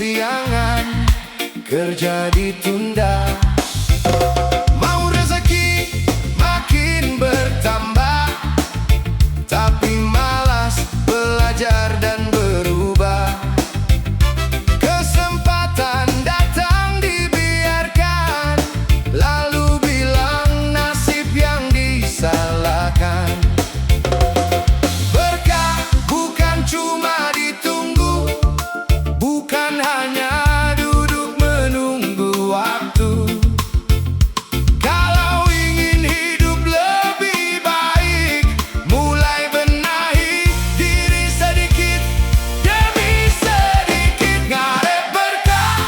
kesiangan, kerja ditunda. Mau rezeki makin bertambah, tapi malas belajar dan berubah. Kesempatan datang dibiarkan, lalu bilang nasib yang disalahkan. Berkah bukan cuma ditunggu, bukan hanya duduk menunggu waktu. Kalau ingin hidup lebih baik, mulai benahi diri sedikit demi sedikit. Ngarep berkah,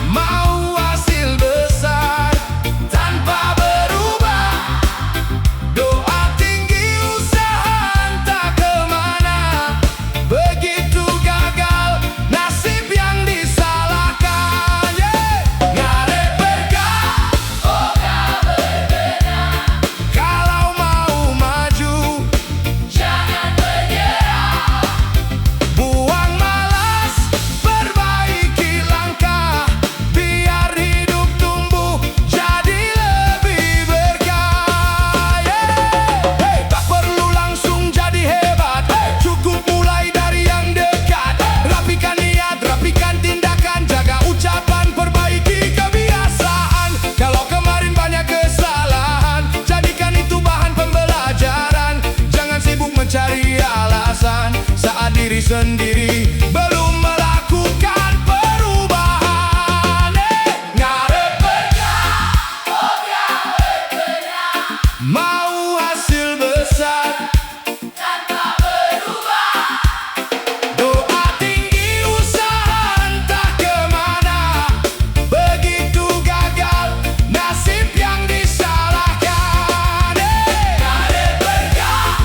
mau hasil besar tanpa berubah. Doa tinggi, usaha entah kemana. Begitu gagal, nasib yang disalahkan. Ngarep berkah, kalau mau maju, jangan menyerah. Buang malas, perbaiki langkah, biar hidup tumbuh jadi lebih berkah. Tak perlu langsung jadi hebat, cukup mulai dari yang dekat. Rapikan niat, rapikan tindakan, jaga ucapan, perbaiki kebiasaan. Kalau kemarin banyak kesalahan, jadikan itu bahan pembelajaran. Jangan sibuk mencari alasan saat diri sendiri belum melakukan perubahan. Ngarep berkah, mau hasil besar tanpa berubah. Doa tinggi, usaha entah kemana. Begitu gagal, nasib yang disalahkan. Ngarep berkah,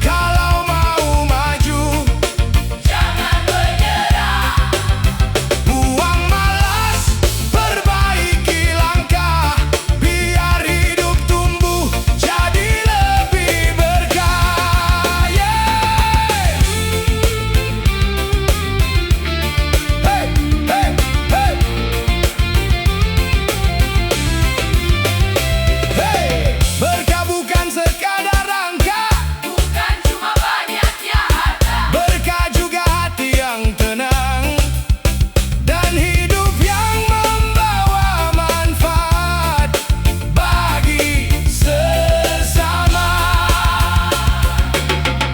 kalau mau maju, jangan menyerah. Buang malas, perbaiki langkah, biar hidup tumbuh jadi lebih berkah. Berkah bukan sekadar angka, bukan cuma banyaknya harta. Berkah juga hati yang tenang dan hidup yang membawa manfaat bagi sesama.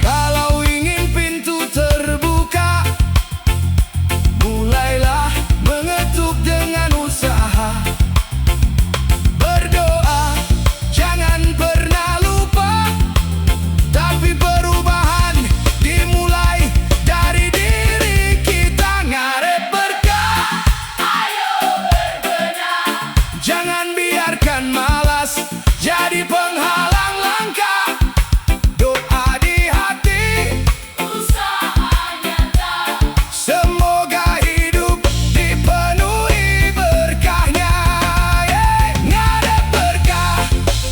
Kalau ingin pintu terbuka, mulailah mengetuk dengan usaha. Berdoa, jangan pernah lupa, tapi perubahan dimulai dari diri kita. Ngarep berkah, ayo berbenah. Jangan biarkan malas jadi penghalang langkah. Doa di hati, usaha nyata. Semoga hidup dipenuhi berkahnya. Ngarep berkah,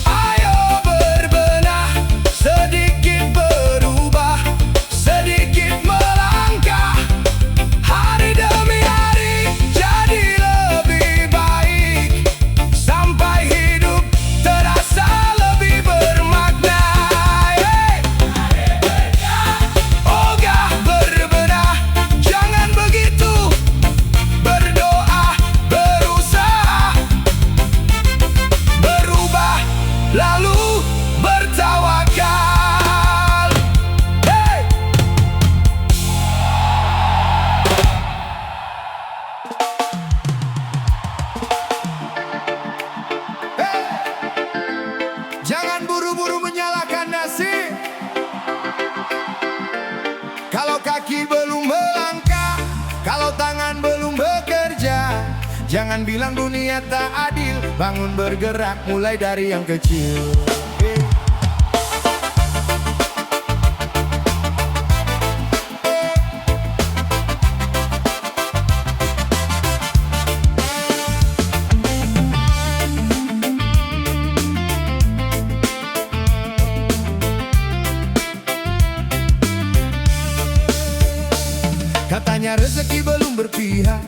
ayo berbenah. Sedikit berubah, sedikit melangkah. Hari demi hari jadi lebih baik, sampai hidup terasa lebih bermakna. Ogah berbenah, jangan begitu. Berdoa, berusaha, berubah, lalu bertawakal. Jangan buru-buru menyalahkan nasib. Kalau kaki belum melangkah, kalau tangan belum bekerja, jangan bilang dunia tak adil. Bangun bergerak, mulai dari yang kecil. Katanya rezeki belum berpihak,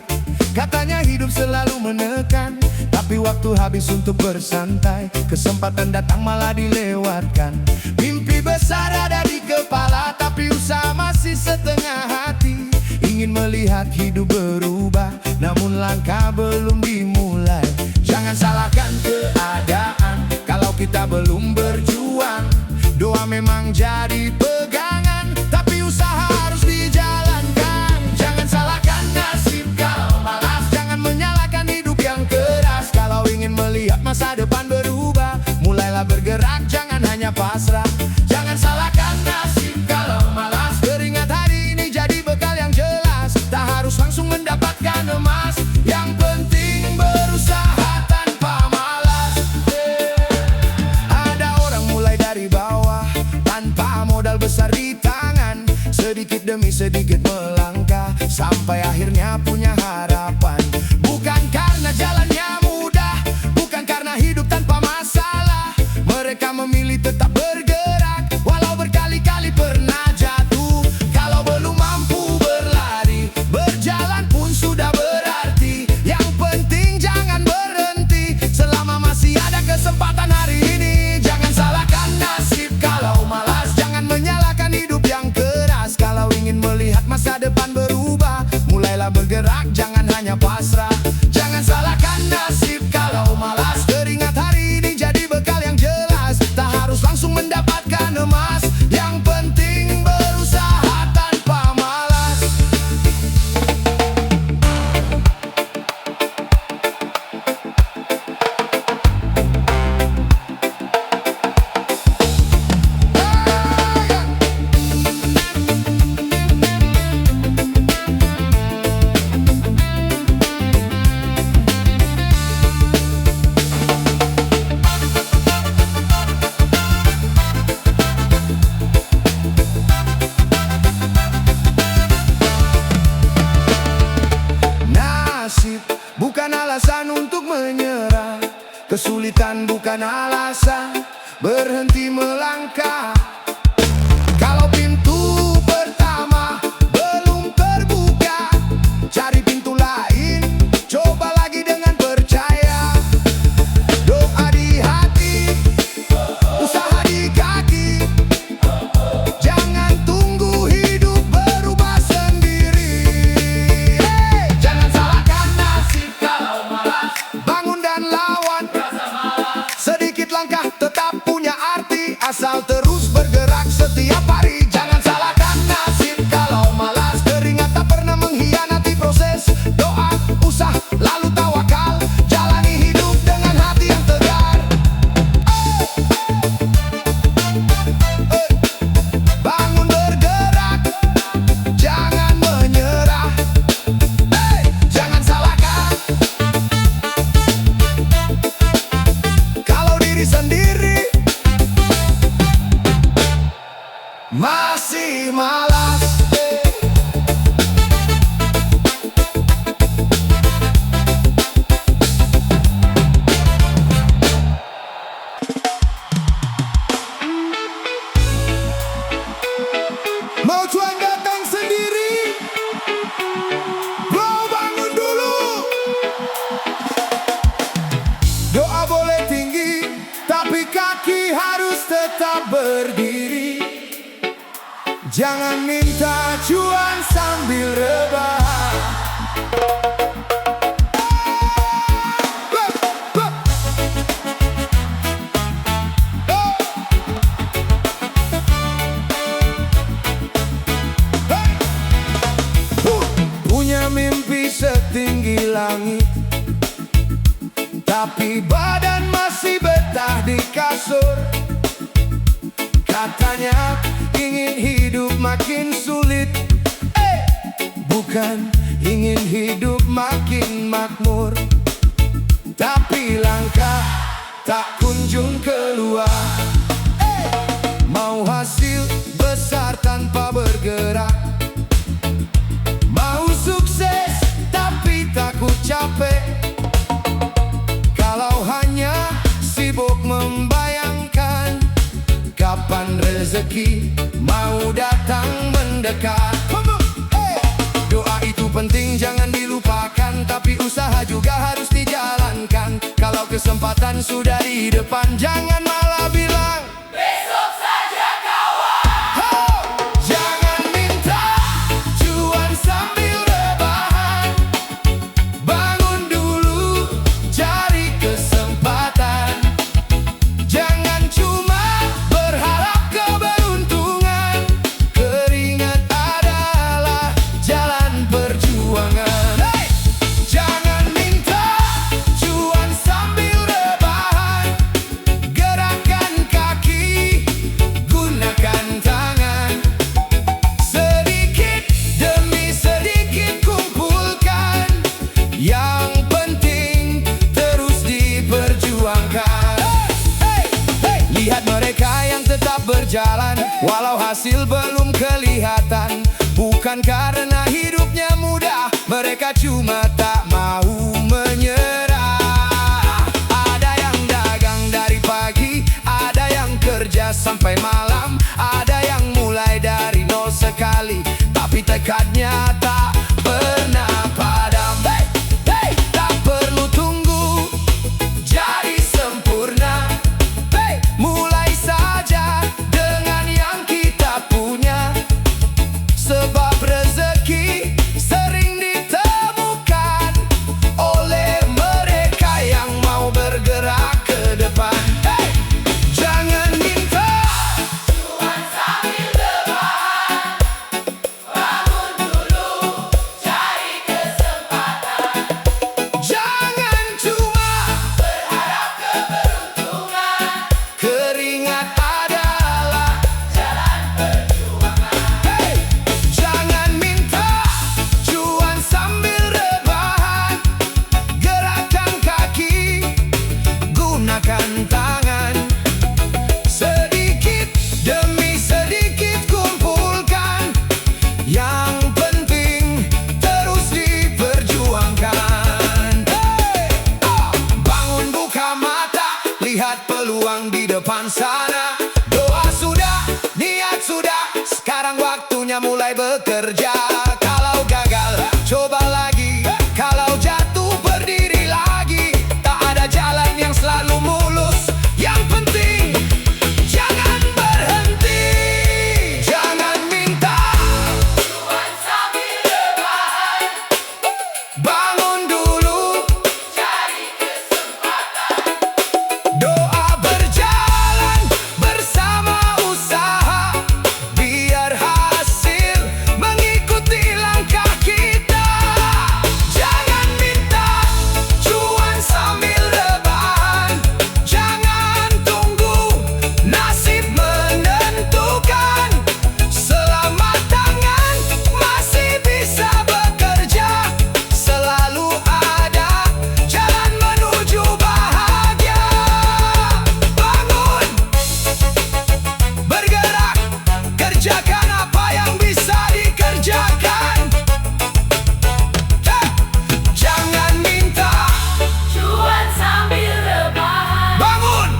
katanya hidup selalu menekan. Tapi waktu habis untuk bersantai, kesempatan datang malah dilewatkan. Mimpi besar ada di kepala, tapi usaha masih setengah hati. Ingin melihat hidup berubah, namun langkah belum dimulai. Jangan salahkan keadaan kalau kita belum berjuang. Doa memang jadi pegangan, tapi usaha harus dijalankan. Jangan salahkan nasib kalau malas, jangan menyalahkan hidup yang keras. Kalau ingin melihat masa depan berubah, mulailah bergerak, jangan hanya pasrah. Jangan salahkan nasib kalau malas, keringat hari ini jadi bekal yang jelas. Tak harus langsung mendapatkan emas, yang penting berusaha tanpa malas. Ada orang mulai dari bawah tanpa modal besar di tangan, sedikit demi sedikit melangkah sampai akhirnya punya harapan. Bukan karena jalannya mudah, bukan karena hidup tanpa masalah. Mereka memilih tetap bergerak walau berkali-kali pernah jatuh. Kalau belum mampu berlari, berjalan pun sudah berarti. Yang penting jangan berhenti selama masih ada kesempatan hari ini. Jangan salahkan nasib kalau malas, jangan menyalahkan hidup yang keras. Kalau ingin melihat masa depan berubah, mulailah bergerak, jangan hanya pasrah. Jangan salahkan nasib kalau malas, keringat hari ini jadi bekal yang jelas. Tak harus langsung mendapatkan emas, yang penting berusaha tanpa malas. Nasib bukan alasan untuk menyerah, kesulitan bukan alasan berhenti melangkah. Kalau pintu pertama belum terbuka, cari pintu lain, coba lagi dengan percaya. Doa di hati, usaha di kaki, jangan tunggu hidup berubah sendiri. Jangan salahkan nasib kalau malas, bangun dan lawan. Sedikit langkah tetap punya arti, asal terus bergerak setiap hari. Jangan salahkan nasib kalau malas, keringat tak pernah mengkhianati proses. Doa, usaha, lalu tawakal, jalani hidup dengan hati yang tegar. Bangun bergerak, jangan menyerah. Jangan salahkan kalau diri sendiri masih malas. Mau cuan datang sendiri, bro bangun dulu. Doa boleh tinggi, tapi kaki harus tetap berdiri. Jangan minta cuan sambil rebahan. Punya mimpi setinggi langit, tapi badan masih betah di kasur. Katanya ingin hidup makin sulit, bukan ingin hidup makin makmur. Tapi langkah tak kunjung keluar. Mau hasil besar tanpa bergerak, mau sukses tapi takut capek. Kalau hanya sibuk membayangkan kapan rezeki mau datang mendekat. penting jangan dilupakan, tapi usaha juga harus dijalankan. Kalau kesempatan sudah di depan, jangan malah bilang besok saja kawan. Jangan minta cuan sambil rebahan. Bangun dulu, cari kesempatan. Jangan cuma berharap keberuntungan. Keringat adalah jalan perjuangan. Jangan minta cuan sambil rebahan. Gerakkan kaki, gunakan tangan. Sedikit demi sedikit kumpulkan. Yang penting terus diperjuangkan. Lihat mereka yang tetap berjalan, walau hasil belum kelihatan. Bukan karena hidupnya mudah, mereka cuma tak mau menyerah. Ada yang dagang dari pagi, ada yang kerja sampai malam, ada yang mulai dari nol sekali, tapi tekadnya tak pernah padam. Tak perlu tunggu jadi sempurna. Mulai saja dengan yang kita punya. Sebab rezeki sering ditemukan oleh mereka yang mau bergerak ke depan. Jangan minta cuan sambil rebahan. Bangun dulu, cari kesempatan. Jangan cuma berharap keberuntungan. Keringat adalah jalan perjuangan. Jangan minta cuan sambil rebahan. Gerakkan kaki, gunakan tangan. Sedikit demi sedikit kumpulkan. Yang penting terus diperjuangkan. Bangun, buka mata, lihat peluang di depan sana. Doa sudah, niat sudah, sekarang waktunya mulai bekerja. Kalau gagal, coba lagi. Kalau jatuh, berdiri lagi. Tak ada jalan yang selalu mulus. Yang penting jangan berhenti. Jangan minta cuan sambil rebahan. Bangun dulu, cari kesempatan. Doa berjalan bersama usaha, biar hasil mengikuti langkah kita. Jangan minta cuan sambil rebahan. Jangan tunggu nasib menentukan. Selama tangan masih bisa bekerja, selalu ada jalan menuju bahagia. Bangun, bergerak, kerjakan apa yang bisa dikerjakan. Jangan minta Cuan sambil rebahan. bangun,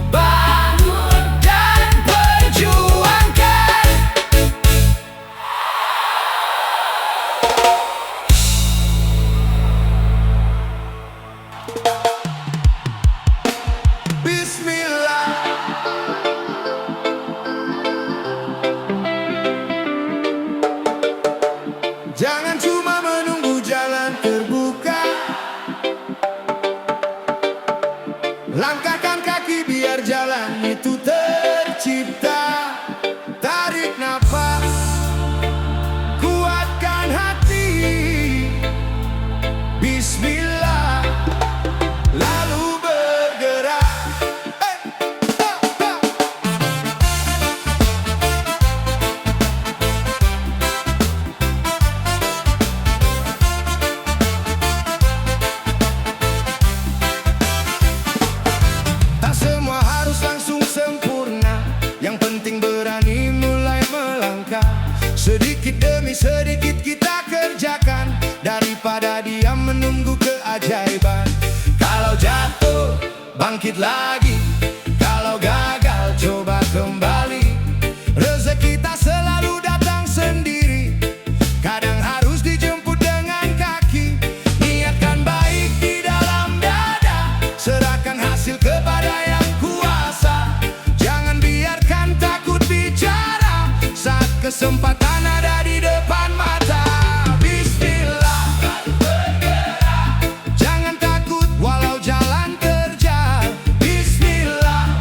bangun dan perjuangkan. Bismillah. Jangan cuma menunggu jalan terbuka. Langkahkan kaki biar jalan itu tercipta. Tarik nafas, kuatkan hati. Bismillah, lalu bergerak. Tak semua harus langsung sempurna. Yang penting berani mulai melangkah. Sedikit demi sedikit kita kerjakan, daripada diam menunggu keajaiban. Kalau jatuh, bangkit lagi. Kalau gagal, coba kembali. Rezeki tak selalu datang sendiri. Kadang harus dijemput kesempatan ada di depan mata. Bismillah, jangan takut walau jalan terjal. Bismillah,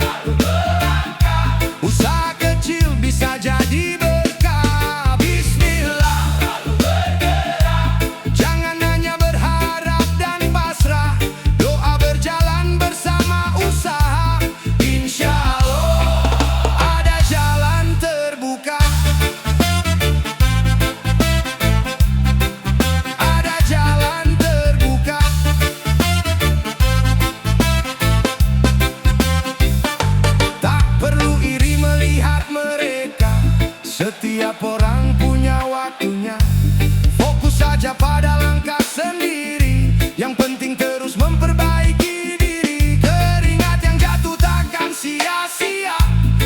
usaha kecil bisa jadi berkah. Bismillah, jangan hanya berharap dan pasrah. Doa berjalan bersama usaha. Insya Allah ada jalan terbuka. Ada jalan terbuka. Tak perlu iri melihat mereka. Setiap orang punya waktunya. Fokus saja pada langkah sendiri. Yang penting terus memperbaiki diri. Keringat yang jatuh takkan sia-sia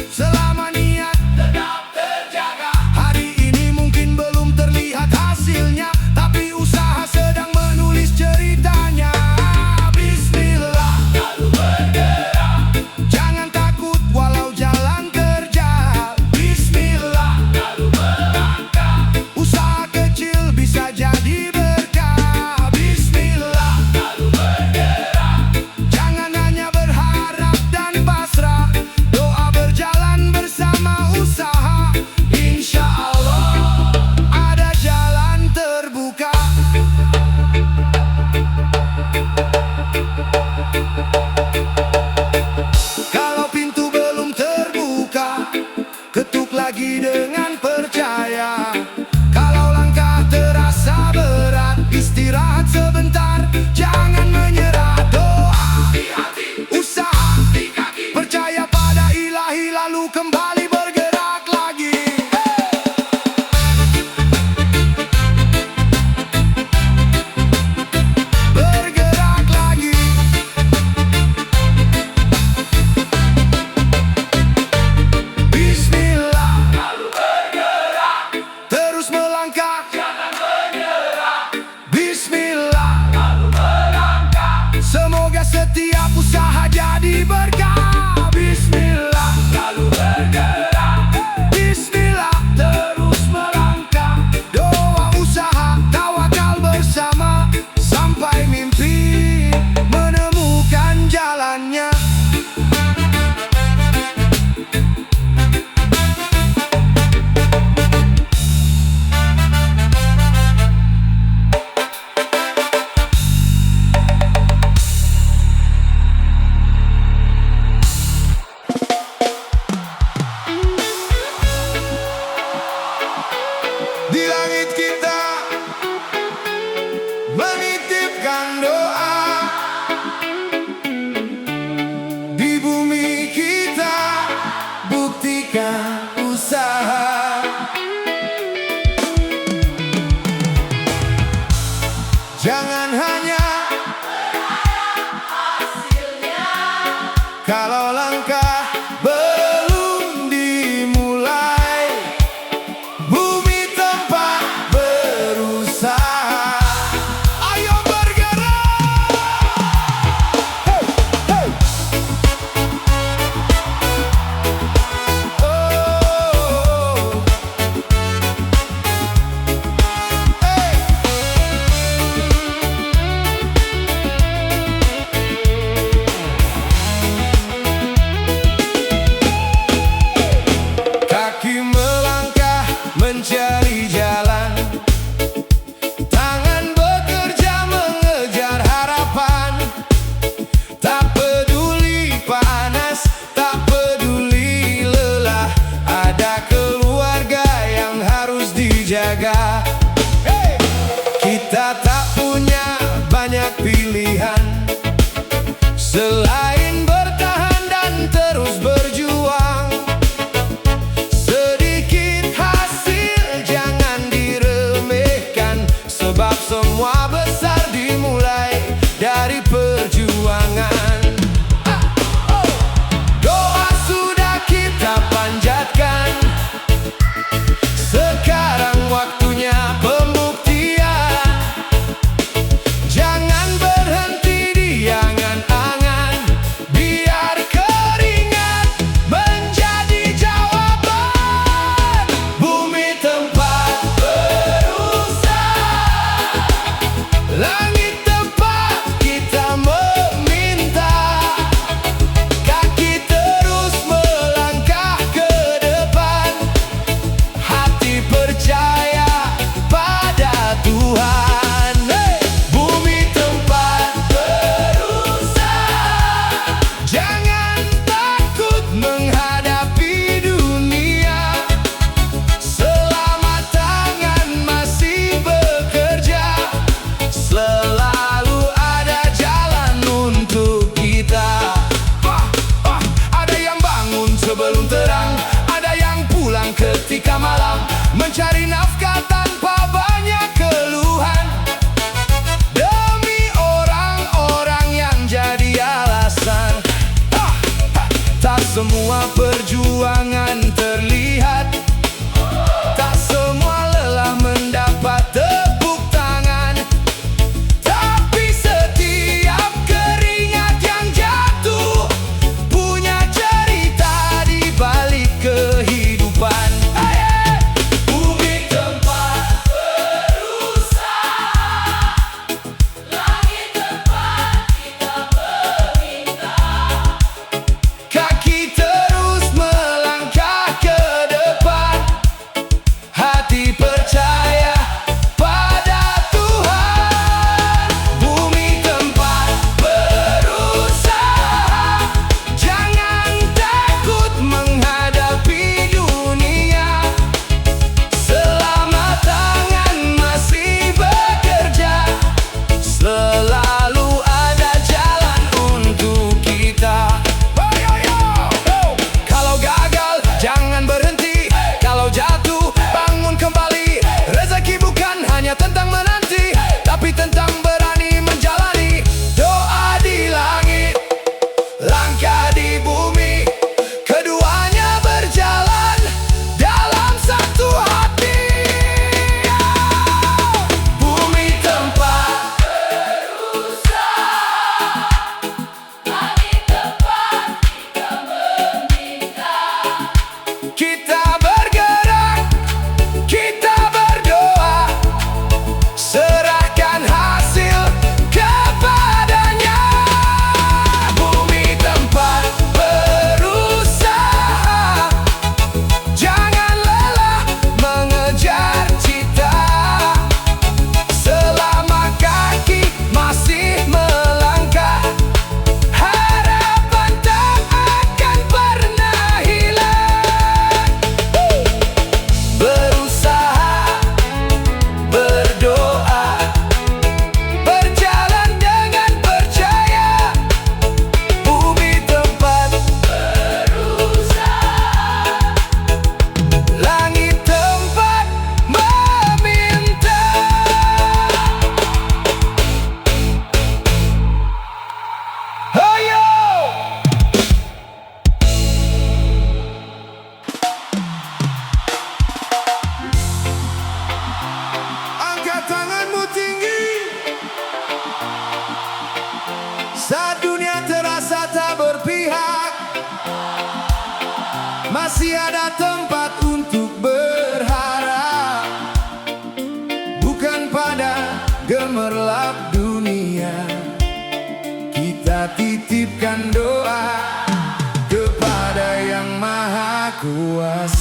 selama niat tetap terjaga. Hari ini mungkin belum terlihat hasilnya, tapi usaha sedang menulis ceritanya. Bismillah, lalu bergerak. Jangan takut walau jalan terjal. Bismillah, lalu melangkah. Usaha kecil bisa jadi berkah. Bismillah, lalu bergerak. Jangan hanya berharap dan pasrah. Doa berjalan bersama usaha. Insya Allah ada jalan terbuka. Kalau pintu belum terbuka, ketuk lagi dengan percaya. Kalau langkah terasa berat, istirahat sebentar, jangan menyerah. Doa, usaha, percaya pada ilahi, lalu kembali bergerak lagi. Bergerak lagi. Bismillah, lalu bergerak. Terus melangkah, jangan menyerah. Bismillah, lalu melangkah. Semoga setiap usaha jadi berkah. Bismillah, lalu bergerak. Bismillah, terus melangkah. Doa, usaha, tawakal bersama, sampai mimpi menemukan jalannya. Di langit kita menitipkan doa. Di bumi kita buktikan usaha. Jangan hanya kalau langkah belum dimulai. Bumi tempat berusaha. Ayo bergerak. Hey, hey. Oh. Hey. Kaki melangkah mencari jalan, tangan bekerja mengejar harapan. Tak peduli panas, tak peduli lelah, ada keluarga yang harus dijaga. Hey! Kita tak punya banyak pilihan selain bertahan dan terus berjuang. Sedikit hasil jangan diremehkan, sebab semua besar dimulai dari perjuangan. Doa sudah kita panjatkan, sekarang waktunya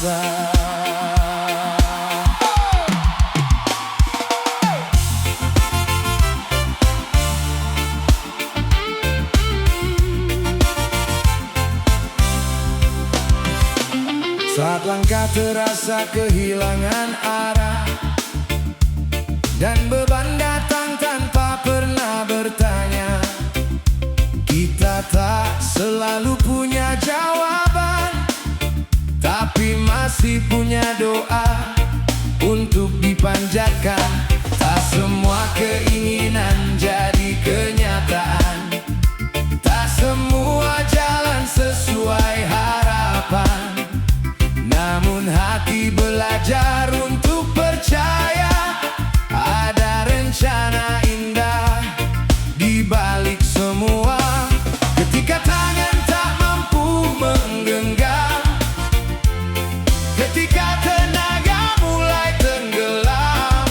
bangsa. Saat langkah terasa kehilangan arah dan beban datang tanpa pernah bertanya, kita tak selalu punya jawaban, tapi masih punya doa untuk dipanjatkan. Tak semua keinginan jadi kenyataan, tak semua jalan sesuai harapan. Namun hati belajar untuk percaya ada rencana indah di balik semua. Ketika tangan tak mampu menggenggam, ketika tenaga mulai tenggelam,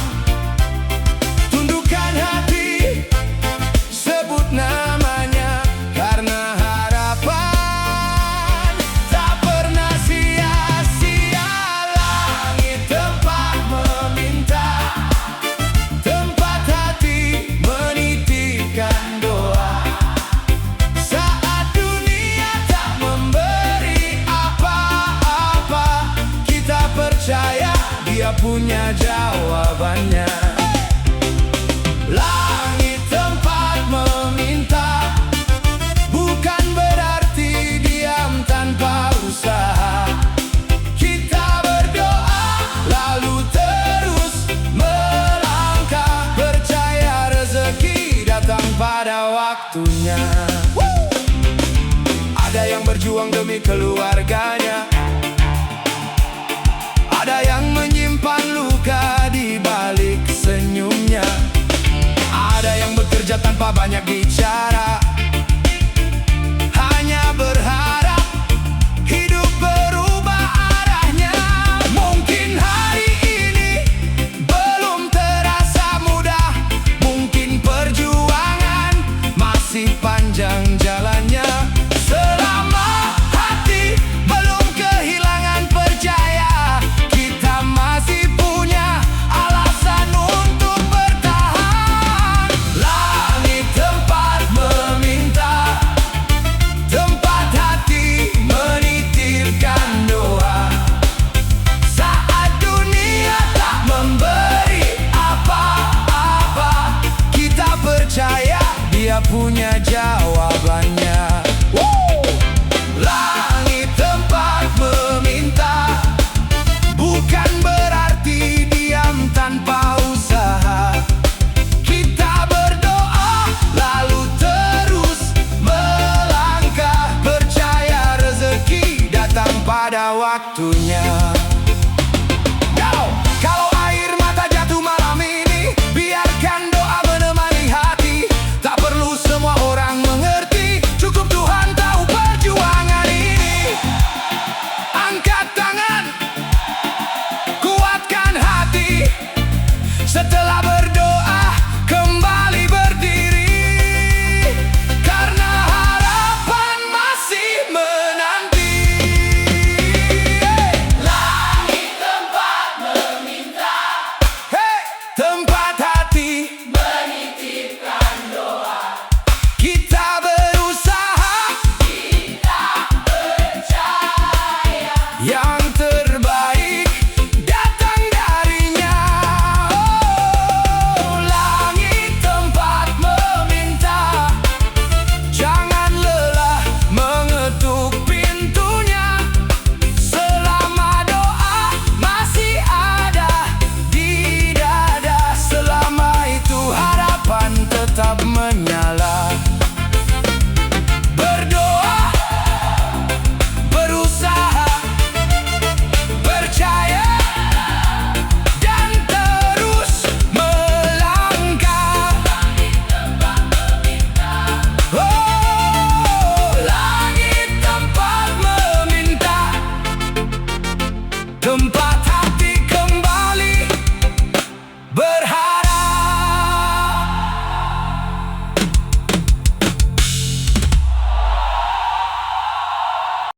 tundukkan hati, sebut namanya, karena harapan tak pernah sia-sia. Langit tempat meminta, tempat hati menitipkan doa. Saat dunia tak memberi apa-apa, kita percaya Dia punya jawabannya. Langit tempat meminta bukan berarti diam tanpa usaha. Kita berdoa lalu terus melangkah, percaya rezeki datang pada waktunya. Ada yang berjuang demi keluarganya, ada yang menyimpan luka di balik senyumnya, ada yang bekerja tanpa banyak bicara, hanya berharap hidup berubah arahnya. Mungkin hari ini belum terasa mudah, mungkin perjuangan masih panjang jalannya. Selama hati belum kehilangan percaya, kita masih punya alasan untuk bertahan. Langit tempat meminta, tempat hati menitipkan doa. Saat dunia tak memberi apa-apa, kita percaya Dia punya jawabannya. Langit tempat meminta bukan berarti diam tanpa usaha. Kita berdoa lalu terus melangkah, percaya rezeki datang pada waktunya. Kalau air mata jatuh malam ini, biarkan doa menemani hati. Tak perlu semua orang mengerti, cukup Tuhan tahu perjuangan ini. Angkat tangan, kuatkan hati, setelah berdoa kembali berdiri, karena harapan masih menanti. Langit tempat meminta, tempat